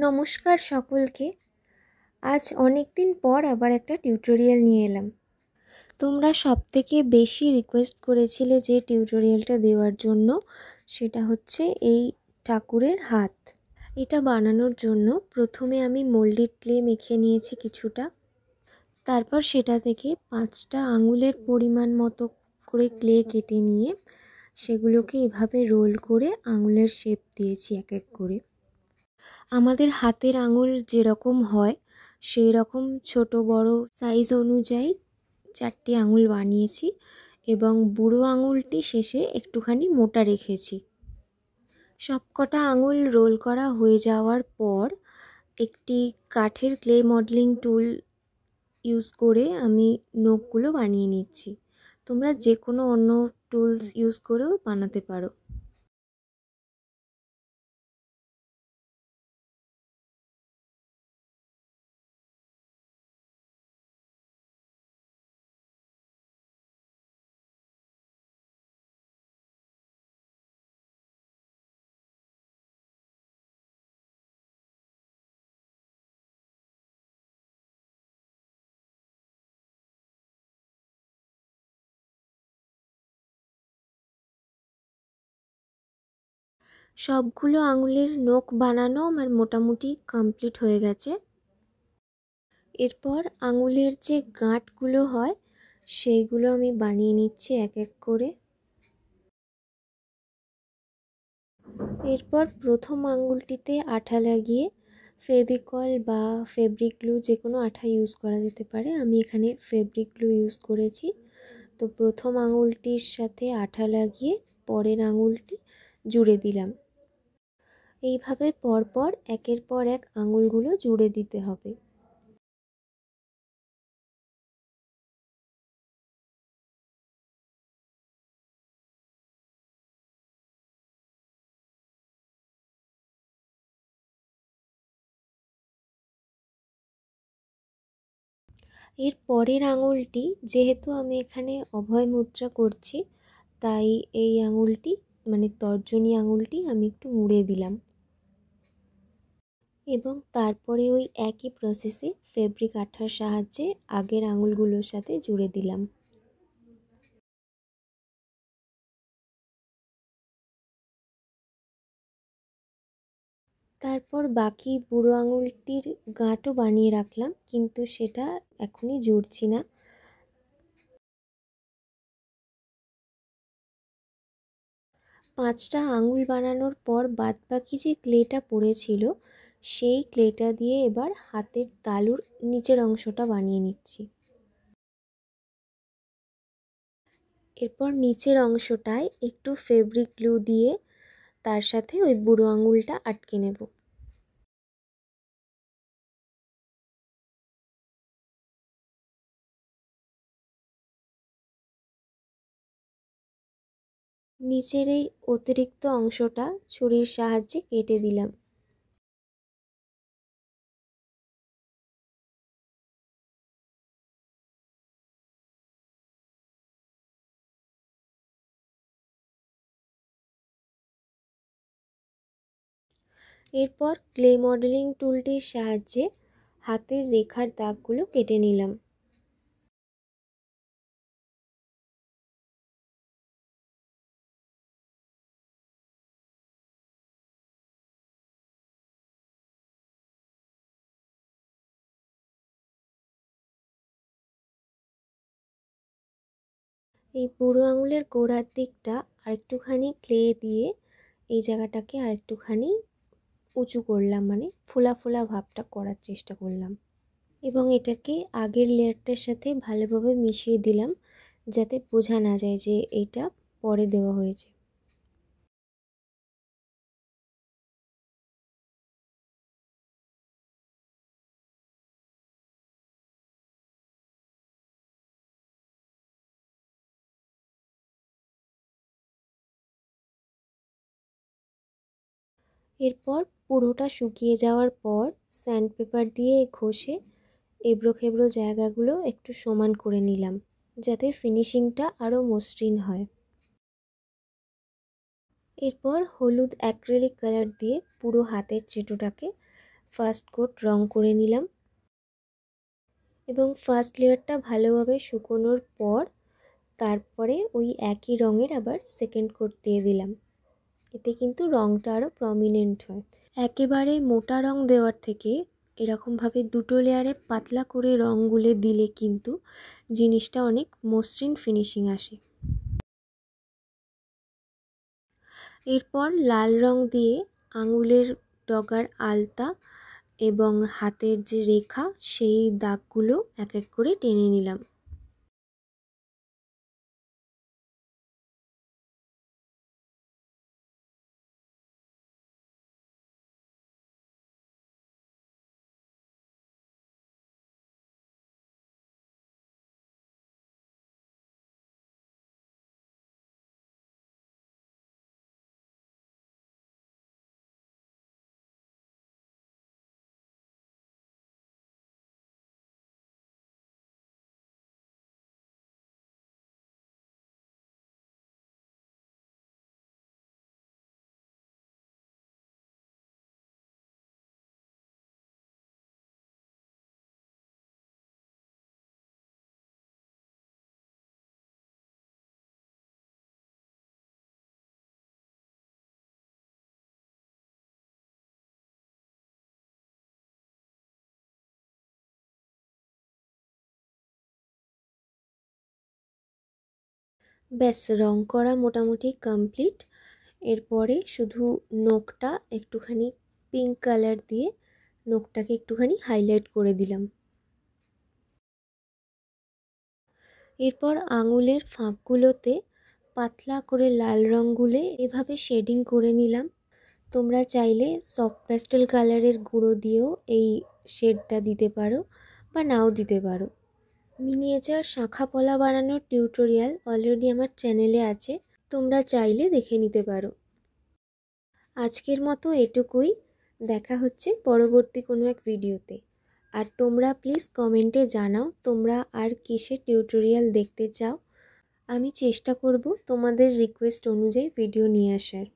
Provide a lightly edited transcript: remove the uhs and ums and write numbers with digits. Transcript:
নমস্কার সকলকে। আজ অনেক দিন পর আবার একটা টিউটোরিয়াল নিয়ে এলাম। তোমরা সবথেকে বেশি রিকোয়েস্ট করেছিলে যে টিউটোরিয়ালটা দেওয়ার জন্য, সেটা হচ্ছে এই ঠাকুরের হাত। এটা বানানোর জন্য প্রথমে আমি মোল্ডেড ক্লে মেখে নিয়েছি কিছুটা। তারপর সেটা থেকে 5টা আঙুলের পরিমাণ মতো করে ক্লে কেটে নিয়ে সেগুলোকে এভাবে রোল করে আঙুলের শেপ দিয়েছি এক এক করে। আমাদের হাতের আঙুল যেরকম হয় সেই রকম ছোট বড় সাইজ অনুযায়ী 4টি আঙুল বানিয়েছি এবং বুড়ো আঙুলটি শেষে একটুখানি মোটা রেখেছি। সবকটা আঙুল রোল করা হয়ে যাওয়ার পর একটি কাঠের ক্লে মডেলিং টুল ইউজ করে আমি নখগুলো বানিয়ে নিচ্ছি। তোমরা যে কোনো অন্য টুলস ইউজ করেও বানাতে পারো। সবগুলো আঙুলের নখ বানানো আমার মোটামুটি কমপ্লিট হয়ে গেছে। এরপর আঙুলের যে গাঁটগুলো হয় সেইগুলো আমি বানিয়ে নিচ্ছি এক এক করে। এরপর প্রথম আঙুলটিতে আঠা লাগিয়ে ফেভিকল বা ফেব্রিক গ্লু যে কোনো আঠা ইউজ করা যেতে পারে, আমি এখানে ফেব্রিক গ্লু ইউজ করেছি। তো প্রথম আঙুলটির সাথে আঠা লাগিয়ে পরের আঙুলটি জুড়ে দিলাম। এইভাবে পরপর একের পর এক আঙুলগুলো জুড়ে দিতে হবে। এর পরের আঙুলটি, যেহেতু আমি এখানে অভয় মুদ্রা করছি, তাই এই আঙুলটি মানে তর্জনী আঙুলটি আমি একটু মুড়ে দিলাম এবং তারপরে ওই একই প্রসেসে ফেব্রিক আঠার সাহায্যে আগের আঙুলগুলোর সাথে জুড়ে দিলাম। তারপর বাকি বুড়ো আঙুলটির গাঁটও বানিয়ে রাখলাম, কিন্তু সেটা এখনই জুড়ছি না। পাঁচটা আঙুল বানানোর পর বাদবাকি যে ক্লেটা পড়েছিল সেই ক্লেটা দিয়ে এবার হাতের তালুর নিচের অংশটা বানিয়ে নিচ্ছি। এরপর নিচের অংশটায় একটু ফেব্রিক গ্লু দিয়ে তার সাথে ওই বুড়ো আঙুলটা আটকে নেব। নিচের এই অতিরিক্ত অংশটা ছুরির সাহায্যে কেটে দিলাম। এরপর ক্লে মডেলিং টুলটির সাহায্যে হাতের রেখার দাগগুলো কেটে নিলাম। এই বুড়ো আঙুলের গোড়ার দিকটা আরেকটুখানি ক্লে দিয়ে এই জায়গাটাকে আরেকটুখানি উঁচু করলাম, মানে ফোলা ফোলা ভাবটা করার চেষ্টা করলাম এবং এটাকে আগের লেয়ারটার সাথে ভালোভাবে মিশিয়ে দিলাম যাতে বোঝা না যায় যে এটা পরে দেওয়া হয়েছে। এরপর পুরোটা শুকিয়ে যাওয়ার পর স্যান্ড পেপার দিয়ে ঘষে এবড়ো খেবড়ো জায়গাগুলো একটু সমান করে নিলাম যাতে ফিনিশিংটা আরও মসৃণ হয়। এরপর হলুদ অ্যাক্রিলিক কালার দিয়ে পুরো হাতের চেটোটাকে ফার্স্ট কোট রং করে নিলাম এবং ফার্স্ট লেয়ারটা ভালোভাবে শুকোনোর পর তারপরে ওই একই রঙের আবার সেকেন্ড কোট দিয়ে দিলাম। এতে কিন্তু রঙটা আরও প্রমিনেন্ট হয়। একেবারে মোটা রং দেওয়ার থেকে এরকমভাবে দুটো লেয়ারে পাতলা করে রঙগুলো দিলে কিন্তু জিনিসটা অনেক মসৃণ ফিনিশিং আসে। এরপর লাল রং দিয়ে আঙুলের ডগার আলতা এবং হাতের যে রেখা সেই দাগগুলো এক এক করে টেনে নিলাম। ব্যাস, রং করা মোটামুটি কমপ্লিট। এরপরে শুধু নখটা একটুখানি পিঙ্ক কালার দিয়ে নখটাকে একটুখানি হাইলাইট করে দিলাম। এরপর আঙুলের ফাঁকগুলোতে পাতলা করে লাল রং গুলে এভাবে শেডিং করে নিলাম। তোমরা চাইলে সফট প্যাস্টেল কালারের গুঁড়ো দিয়েও এই শেডটা দিতে পারো বা নাও দিতে পারো। মিনিয়েচার শাঁখা পলা বানানোর টিউটোরিয়াল অলরেডি আমার চ্যানেলে আছে, তোমরা চাইলে দেখে নিতে পারো। আজকের মতো এটুকুই, দেখা হচ্ছে পরবর্তী কোনো এক ভিডিওতে। আর তোমরা প্লিজ কমেন্টে জানাও তোমরা আর কিসের টিউটোরিয়াল দেখতে চাও। আমি চেষ্টা করব তোমাদের রিকোয়েস্ট অনুযায়ী ভিডিও নিয়ে আসার।